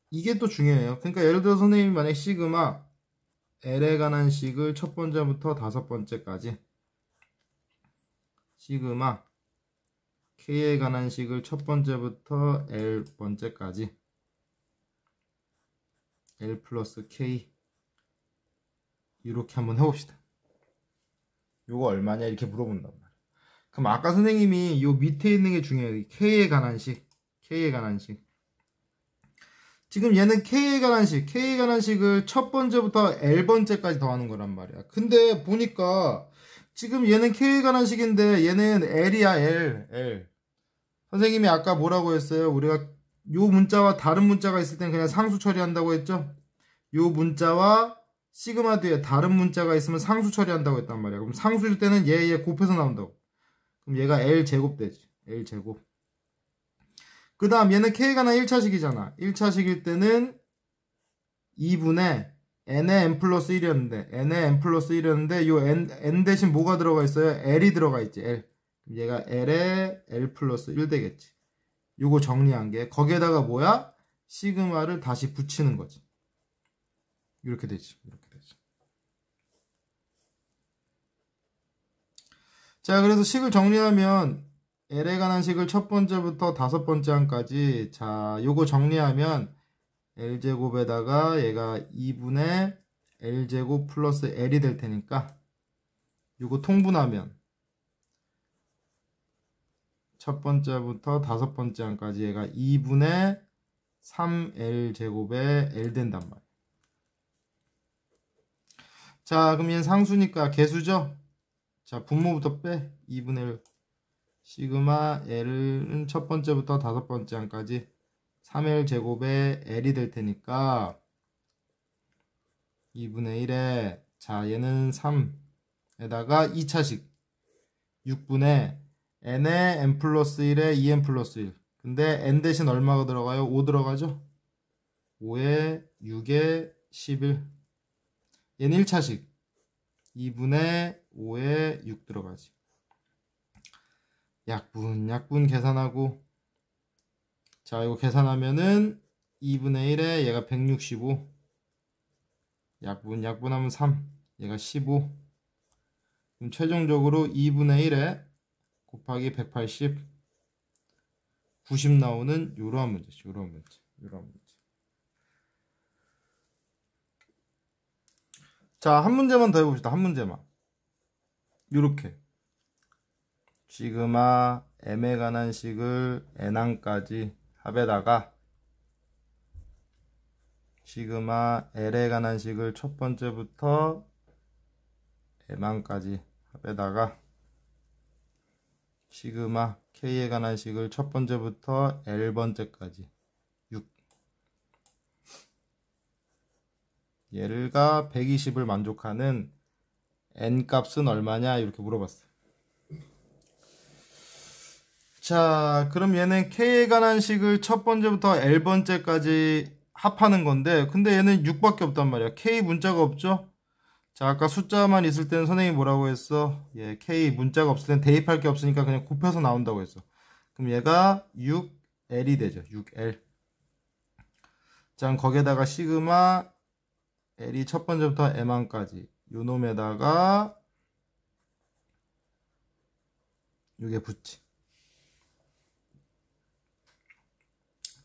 이게 또 중요해요. 그러니까 예를 들어 선생님이 만약 시그마 L에 관한 식을 첫 번째부터 5번째까지 시그마 K에 관한 식을 첫 번째부터 L 번째까지 L 플러스 K 이렇게 한번 해봅시다. 요거 얼마냐 이렇게 물어본단 말이야. 그럼 아까 선생님이 요 밑에 있는 게 중요해요. K에 관한 식 지금 얘는 K에 관한 식을 첫 번째부터 L 번째까지 더하는 거란 말이야. 근데 보니까 지금 얘는 K에 관한 식인데 얘는 L이야. L. 선생님이 아까 뭐라고 했어요? 우리가 요 문자와 다른 문자가 있을 땐 그냥 상수 처리한다고 했죠? 요 문자와 시그마 뒤에 다른 문자가 있으면 상수 처리한다고 했단 말이야. 그럼 상수일 때는 얘 곱해서 나온다고. 그럼 얘가 L제곱 되지. L제곱. 그 다음 얘는 K에 관한 1차식이잖아. 1차식일 때는 2분의 n의 n 플러스 1이었는데 요 n 대신 뭐가 들어가 있어요? L이 들어가 있지. L. 얘가 L에 L 플러스 1 되겠지. 요거 정리한 게 거기에다가 뭐야? 시그마를 다시 붙이는 거지. 이렇게 되지. 자, 그래서 식을 정리하면 L에 관한 식을 첫 번째부터 5번째 항까지 자, 요거 정리하면 L제곱에다가 얘가 2분의 L제곱 플러스 L이 될 테니까 요거 통분하면 첫 번째부터 5번째 항까지 얘가 2분의 3L제곱에 L 된단 말이야. 자, 그럼 얘는 상수니까 개수죠? 자, 분모부터 빼. 2분의 1. 시그마 L은 첫 번째부터 5번째 항까지 3L제곱에 L이 될 테니까 2분의 1에 자, 얘는 3에다가 2차식 6분의 n의 n 플러스 1에 2n 플러스 1 근데 n 대신 얼마가 들어가요? 5 들어가죠? 5에 6에 11. 얘는 1차식. 2분의 5에 6 들어가지. 약분 계산하고. 자, 이거 계산하면은 2분의 1에 얘가 165. 약분하면 3. 얘가 15. 그럼 최종적으로 2분의 1에 곱하기 180. 90 나오는 요러한 문제죠. 요러한 문제. 자, 한 문제만 더 해봅시다. 한 문제만. 요렇게. 시그마 m에 관한 식을 n항까지 합에다가 시그마 l에 관한 식을 첫 번째부터 m항까지 합에다가 시그마 k에 관한 식을 첫 번째부터 l번째까지 6. 얘가 120을 만족하는 n값은 얼마냐 이렇게 물어봤어요. 자, 그럼 얘는 k에 관한 식을 첫 번째부터 l번째까지 합하는 건데, 근데 얘는 6밖에 없단 말이야. k 문자가 없죠? 자, 아까 숫자만 있을 때는 선생님이 뭐라고 했어? 예, k 문자가 없을 땐 대입할 게 없으니까 그냥 곱해서 나온다고 했어. 그럼 얘가 6l이 되죠. 6l. 자, 그럼 거기에다가 시그마 l이 첫 번째부터 m항까지 요 놈에다가 요게 붙지.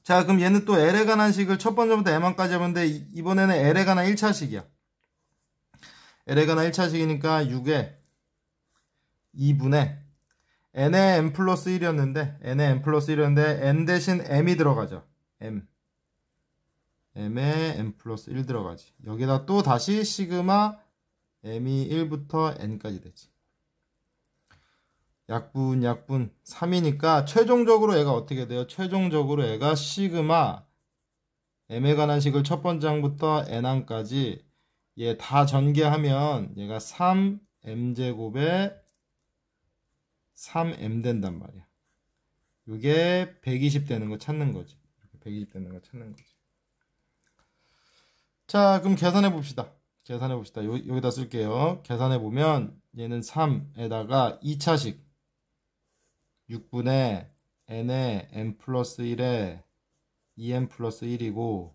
자, 그럼 얘는 또 L에 관한 식을 첫 번째부터 M항까지 하는데 이번에는 L에 관한 1차식이야. L에 관한 1차식이니까 6에 2분의 N에 M 플러스 1이었는데 N 대신 M이 들어가죠. M에 M 플러스 1 들어가지. 여기다 또 다시 시그마 M이 1부터 N까지 되지. 약분 3이니까 최종적으로 얘가 어떻게 돼요? 최종적으로 얘가 시그마 m에 관한 식을 첫 번째 항부터 n항까지 얘 다 전개하면 얘가 3m제곱에 3m 된단 말이야. 이게 120 되는 거 찾는 거지. 120 되는 거 찾는 거지. 자, 그럼 계산해 봅시다. 여기다 쓸게요. 계산해 보면 얘는 3에다가 2차식 6분의 n에 n 플러스 1에 2n 플러스 1이고,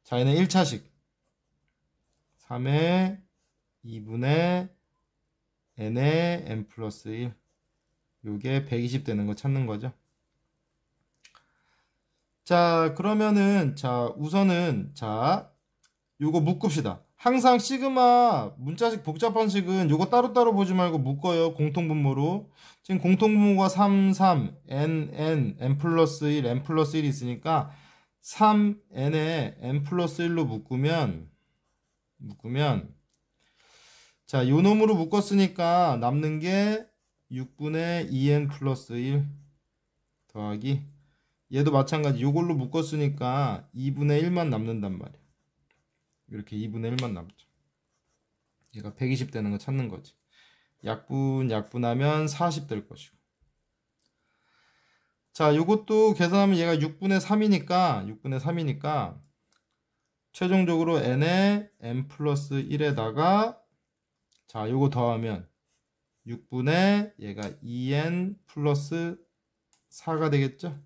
자, 얘는 1차식 3에 2분의 n에 n 플러스 1. 요게 120 되는 거 찾는 거죠. 자, 그러면은 우선은 요거 묶읍시다. 항상 시그마 문자식 복잡한 식은 요거 따로따로 보지 말고 묶어요. 공통분모로. 지금 공통분모가 3, n 플러스 1, n 플러스 1이 있으니까 3n에 n 플러스 1로 묶으면 자, 요 놈으로 묶었으니까 남는 게 6분의 2n 플러스 1 더하기 얘도 마찬가지. 요걸로 묶었으니까 2분의 1만 남는단 말이야. 이렇게 2분의 1만 남죠. 얘가 120 되는 거 찾는 거지. 약분하면 40 될 것이고. 자, 요것도 계산하면 얘가 6분의 3이니까 최종적으로 n에 n 플러스 1에다가 자, 요거 더하면 6분의 얘가 2n 플러스 4가 되겠죠?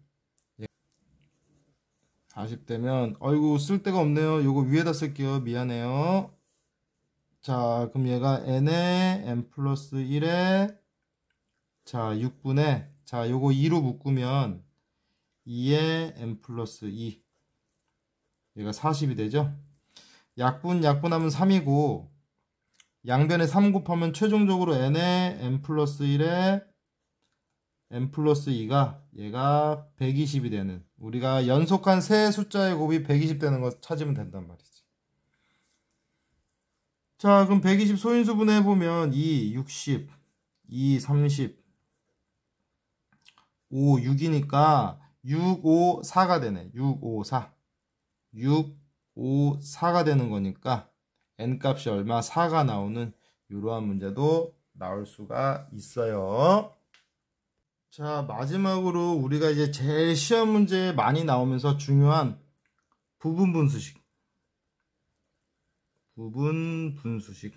40 되면 어이구 쓸데가 없네요. 요거 위에다 쓸게요. 미안해요. 자, 그럼 얘가 n에 n 플러스 1에 자 6분의 자 요거 2로 묶으면 2에 n 플러스 2 얘가 40이 되죠. 약분하면 3이고 양변에 3 곱하면 최종적으로 n에 n 플러스 1에 n 플러스 2가 얘가 120이 되는, 우리가 연속한 세 숫자의 곱이 120 되는 거 찾으면 된단 말이지. 자, 그럼 120 소인수분 해보면 2, 60, 2, 30, 5, 6이니까 6, 5, 4가 되네. 6, 5, 4. 6, 5, 4가 되는 거니까 n값이 얼마? 4가 나오는 이러한 문제도 나올 수가 있어요. 자, 마지막으로 우리가 이제 제일 시험 문제에 많이 나오면서 중요한 부분 분수식. 부분 분수식.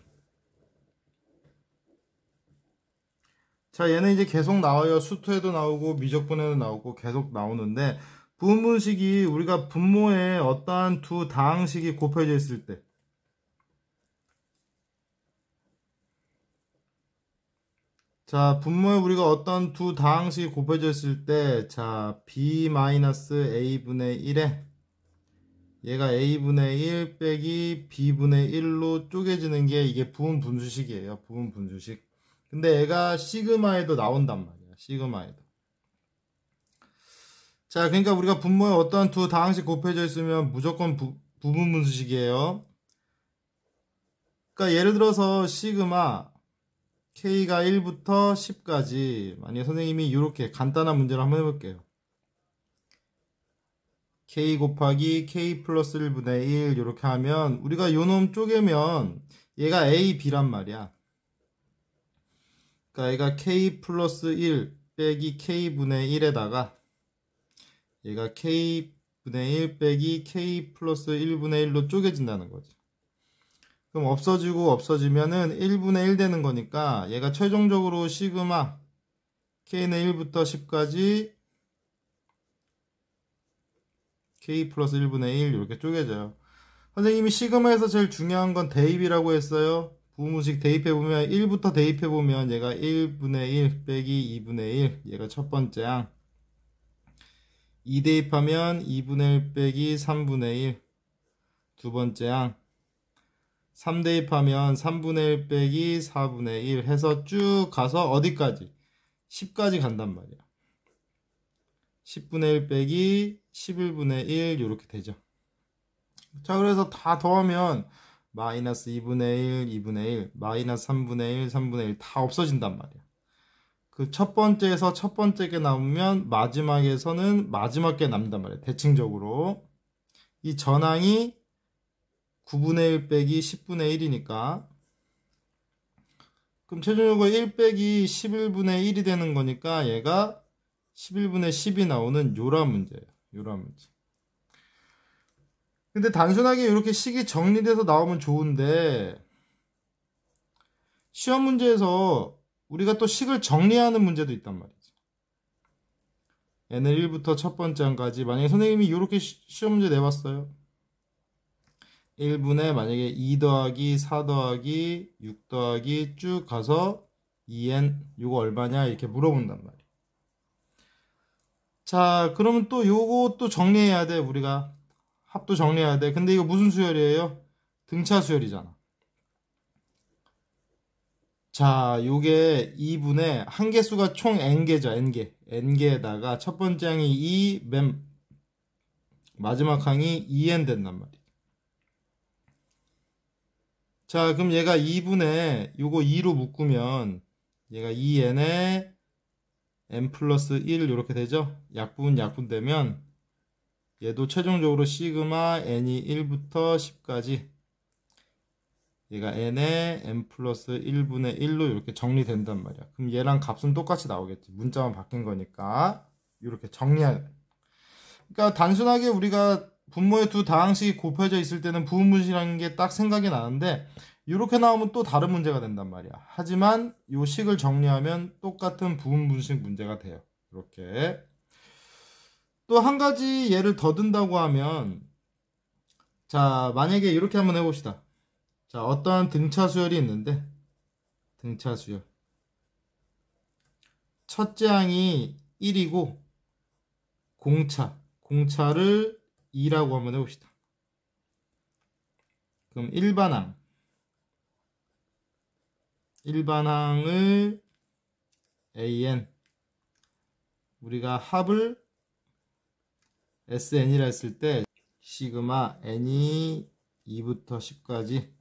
자, 얘는 이제 계속 나와요. 수투에도 나오고 미적분에도 나오고 계속 나오는데, 부분 분식이 우리가 분모에 어떠한 두 다항식이 곱해져 있을 때, 자, 분모에 우리가 어떤 두 다항식이 곱해져 있을 때, 자, b-a분의 1에 얘가 a분의 1 빼기 b분의 1로 쪼개지는 게 이게 부분 분수식이에요. 부분 분수식. 근데 얘가 시그마에도 나온단 말이야. 시그마에도. 자, 그러니까 우리가 분모에 어떤 두 다항식 곱해져 있으면 무조건 부분 분수식이에요. 그러니까 예를 들어서 시그마 K가 1부터 10까지 만약에 선생님이 이렇게 간단한 문제를 한번 해볼게요. K 곱하기 K 플러스 1분의 1 이렇게 하면 우리가 요 놈 쪼개면 얘가 A, B란 말이야. 그러니까 얘가 K 플러스 1 빼기 K분의 1에다가 얘가 K분의 1 빼기 K 플러스 1분의 1로 쪼개진다는 거지. 그럼 없어지고 없어지면은 1분의 1 되는 거니까 얘가 최종적으로 시그마 K는 1부터 10까지 K 플러스 1분의 1 이렇게 쪼개져요. 선생님이 시그마에서 제일 중요한 건 대입이라고 했어요. 부분식 대입해보면 1부터 대입해보면 얘가 1분의 1 빼기 2분의 1 얘가 첫 번째 항. 2 대입하면 2분의 1 빼기 3분의 1 두 번째 항. 3 대입하면 3분의 1 빼기 4분의 1 해서 쭉 가서 어디까지? 10까지 간단 말이야. 10분의 1 빼기 11분의 1 이렇게 되죠. 자, 그래서 다 더하면 마이너스 2분의 1, 2분의 1, 마이너스 3분의 1, 3분의 1 다 없어진단 말이야. 그 첫 번째에서 첫 번째 게 남으면 마지막에서는 마지막 게 남는단 말이야. 대칭적으로. 이 전항이 9분의 1 빼기 10분의 1이니까 그럼 최종적으로 1 빼기 11분의 1이 되는 거니까 얘가 11분의 10이 나오는 요런 문제예요. 요런 문제. 근데 단순하게 이렇게 식이 정리돼서 나오면 좋은데 시험 문제에서 우리가 또 식을 정리하는 문제도 있단 말이지. n을 1부터 첫 번째 항까지 만약에 선생님이 이렇게 시험 문제 내봤어요. 1분에 만약에 2 더하기 4 더하기 6 더하기 쭉 가서 2n 요거 얼마냐 이렇게 물어본단 말이야. 자, 그러면 또 요거 또 정리해야 돼. 우리가 합도 정리해야 돼. 근데 이거 무슨 수열이에요? 등차 수열이잖아. 자, 요게 2분의 한개수가 총 n개죠. n개에다가 첫 번째 항이 2, 맨 마지막 항이 2n 된단 말이야. 자, 그럼 얘가 2분의 요거 2로 묶으면 얘가 2n에 n 플러스 1 이렇게 되죠. 약분 되면 얘도 최종적으로 시그마 n이 1부터 10까지 얘가 n에 n 플러스 1분의 1로 이렇게 정리된단 말이야. 그럼 얘랑 값은 똑같이 나오겠지. 문자만 바뀐 거니까 이렇게 정리해야 돼. 그러니까 단순하게 우리가 분모의 두 다항식이 곱해져 있을 때는 부분분식이라는 게 딱 생각이 나는데 이렇게 나오면 또 다른 문제가 된단 말이야. 하지만 이 식을 정리하면 똑같은 부분분식 문제가 돼요. 이렇게. 또 한 가지 예를 더 든다고 하면 자, 만약에 이렇게 한번 해봅시다. 자, 어떠한 등차 수열이 있는데 등차 수열 첫째 항이 1이고 공차를 2라고 한번 해봅시다. 그럼 일반항을 an 우리가 합을 sn이라 했을 때 시그마 n이 2부터 10까지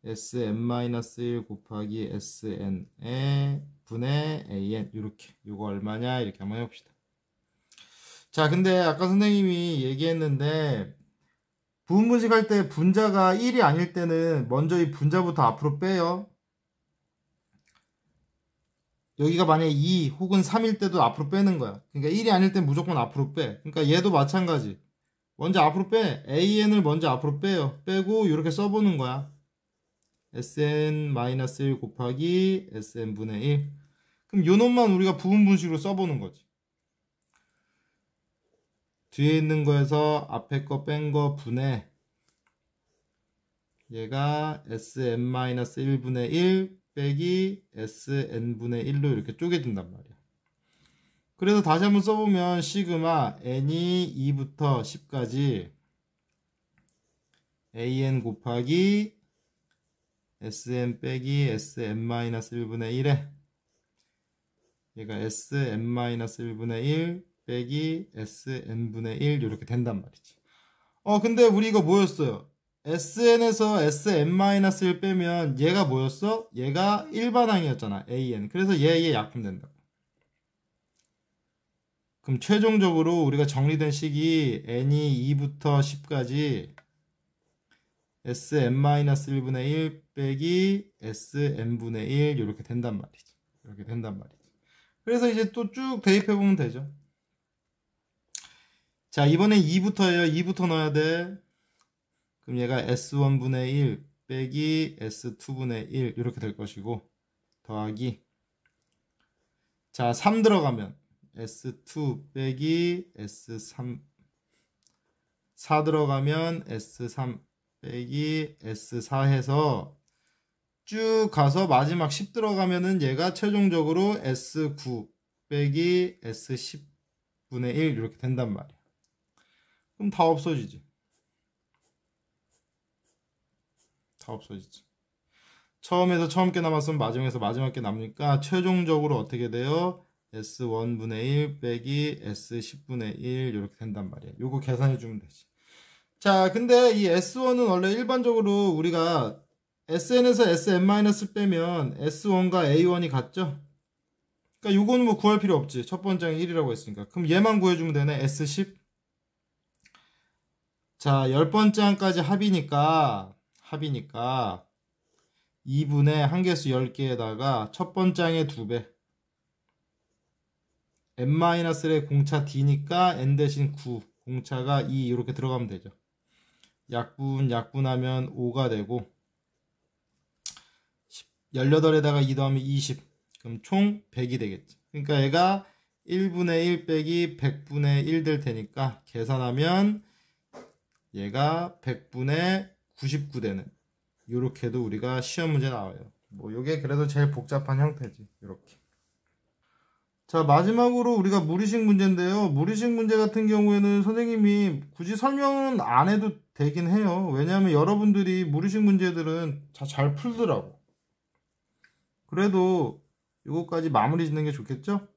sn-1 곱하기 sn의 분의 an 이렇게 요거 얼마냐 이렇게 한번 해봅시다. 자, 근데 아까 선생님이 얘기했는데 부분분식 할 때 분자가 1이 아닐 때는 먼저 이 분자부터 앞으로 빼요. 여기가 만약에 2 혹은 3일 때도 앞으로 빼는 거야. 그러니까 1이 아닐 땐 무조건 앞으로 빼. 그러니까 얘도 마찬가지. 먼저 앞으로 빼. AN을 먼저 앞으로 빼요. 빼고 이렇게 써보는 거야. SN-1 곱하기 SN분의 1. 그럼 요 놈만 우리가 부분 분식으로 써보는 거지. 뒤에 있는 거에서 앞에 거 뺀 거 분해. 얘가 Sn-1분의 1 빼기 Sn분의 1로 이렇게 쪼개진단 말이야. 그래서 다시 한번 써보면 시그마 n이 2부터 10까지 an 곱하기 sn 빼기 sn-1분의 1에 얘가 sn-1분의 1 빼기 sn분의 1 이렇게 된단 말이지. 근데 우리 이거 뭐였어요? sn에서 sn-1 빼면 얘가 뭐였어? 얘가 일반항이었잖아. an. 그래서 얘 약분된다. 그럼 최종적으로 우리가 정리된 식이 n이 2부터 10까지 sn-1분의 1 빼기 sn분의 1 이렇게 된단 말이지. 이렇게 된단 말이지. 그래서 이제 또 쭉 대입해보면 되죠. 자, 이번엔 2부터예요. 2부터 넣어야 돼. 그럼 얘가 S1분의 1 빼기 S2분의 1 이렇게 될 것이고 더하기 자 3 들어가면 S2 빼기 S3 4 들어가면 S3 빼기 S4 해서 쭉 가서 마지막 10 들어가면은 얘가 최종적으로 S9 빼기 S10분의 1 이렇게 된단 말이야. 그럼 다 없어지지. 다 없어지지. 처음에서 처음 게 남았으면 마지막에서 마지막 게 남으니까 최종적으로 어떻게 돼요? S1분의 1 빼기 S10분의 1 이렇게 된단 말이야. 요거 계산해주면 되지. 자, 근데 이 S1은 원래 일반적으로 우리가 SN에서 SN- 빼면 S1과 A1이 같죠? 그러니까 요거는 뭐 구할 필요 없지. 첫 번째는 1이라고 했으니까. 그럼 얘만 구해주면 되네. S10. 자, 10번째 항까지 합이니까 2분의 한개수 10개에다가 첫 번째 항의 2배. n-의 공차 d니까 n 대신 9. 공차가 2 이렇게 들어가면 되죠. 약분하면 5가 되고 18에다가 2 더하면 20. 그럼 총 100이 되겠지. 그러니까 얘가 1분의 1 빼기 100분의 1 될 테니까 계산하면 얘가 100분의 99 되는 요렇게도 우리가 시험 문제 나와요. 뭐 요게 그래도 제일 복잡한 형태지. 요렇게. 자, 마지막으로 우리가 무리식 문제인데요. 무리식 문제 같은 경우에는 선생님이 굳이 설명은 안 해도 되긴 해요. 왜냐하면 여러분들이 무리식 문제들은 잘 풀더라고. 그래도 요거까지 마무리 짓는 게 좋겠죠?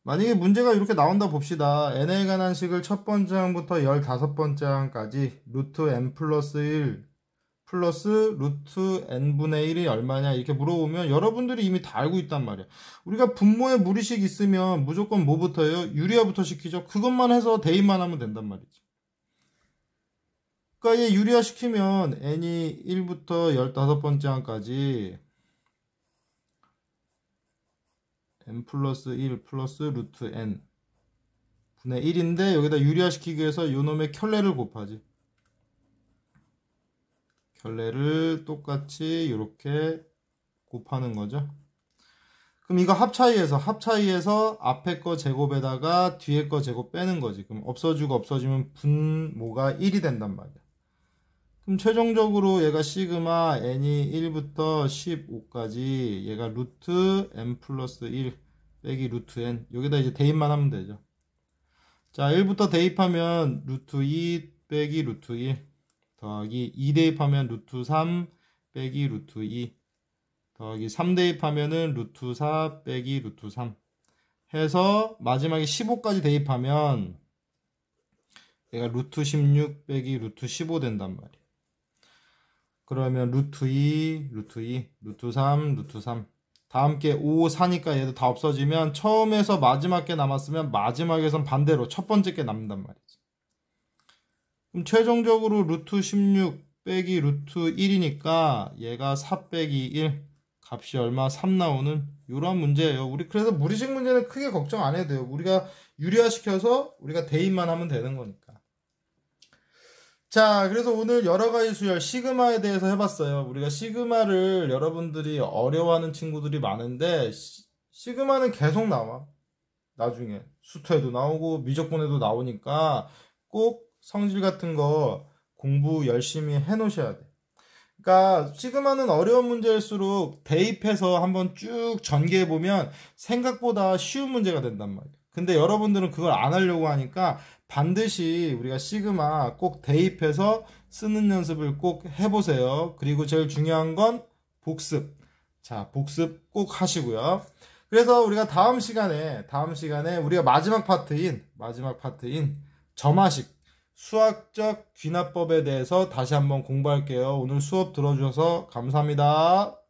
만약에 문제가 이렇게 나온다 봅시다. n에 관한 식을 첫 번째 항부터 15번째 항까지 루트 n 플러스 1 플러스 루트 n분의 1이 얼마냐 이렇게 물어보면 여러분들이 이미 다 알고 있단 말이야. 우리가 분모에 무리식 있으면 무조건 뭐부터예요? 유리화부터 시키죠. 그것만 해서 대입만 하면 된단 말이지. 그러니까 얘 유리화 시키면 n이 1부터 15번째 항까지 n 플러스 1 플러스 루트 n 분의 1인데 여기다 유리화 시키기 위해서 요놈의 켤레를 곱하지. 켤레를 똑같이 이렇게 곱하는 거죠. 그럼 이거 합차이에서 앞에 거 제곱에다가 뒤에 거 제곱 빼는 거지. 그럼 없어지고 없어지면 분모가 1이 된단 말이야. 그럼 최종적으로 얘가 시그마 n이 1부터 15까지 얘가 루트 n 플러스 1 빼기 루트 n 여기다 이제 대입만 하면 되죠. 자, 1부터 대입하면 루트 2 빼기 루트 1 더하기 2 대입하면 루트 3 빼기 루트 2 더하기 3 대입하면은 루트 4 빼기 루트 3 해서 마지막에 15까지 대입하면 얘가 루트 16 빼기 루트 15 된단 말이에요. 그러면 루트 2, 루트 2, 루트 3, 루트 3 다음 게 5, 4니까 얘도 다 없어지면 처음에서 마지막 게 남았으면 마지막에선 반대로 첫 번째 게 남는단 말이지. 그럼 최종적으로 루트 16 빼기 루트 1이니까 얘가 4 빼기 1 값이 얼마? 3 나오는 이러한 문제예요. 우리 그래서 무리식 문제는 크게 걱정 안 해도 돼요. 우리가 유리화시켜서 우리가 대입만 하면 되는 거니까. 자, 그래서 오늘 여러 가지 수열 시그마에 대해서 해봤어요. 우리가 시그마를 여러분들이 어려워하는 친구들이 많은데 시그마는 계속 나와. 나중에 수토에도 나오고 미적분에도 나오니까 꼭 성질 같은 거 공부 열심히 해 놓으셔야 돼. 그러니까 시그마는 어려운 문제일수록 대입해서 한번 쭉 전개해 보면 생각보다 쉬운 문제가 된단 말이에요. 근데 여러분들은 그걸 안 하려고 하니까 반드시 우리가 시그마 꼭 대입해서 쓰는 연습을 꼭 해보세요. 그리고 제일 중요한 건 복습. 자, 복습 꼭 하시고요. 그래서 우리가 다음 시간에 우리가 마지막 파트인 점화식 수학적 귀납법에 대해서 다시 한번 공부할게요. 오늘 수업 들어주셔서 감사합니다.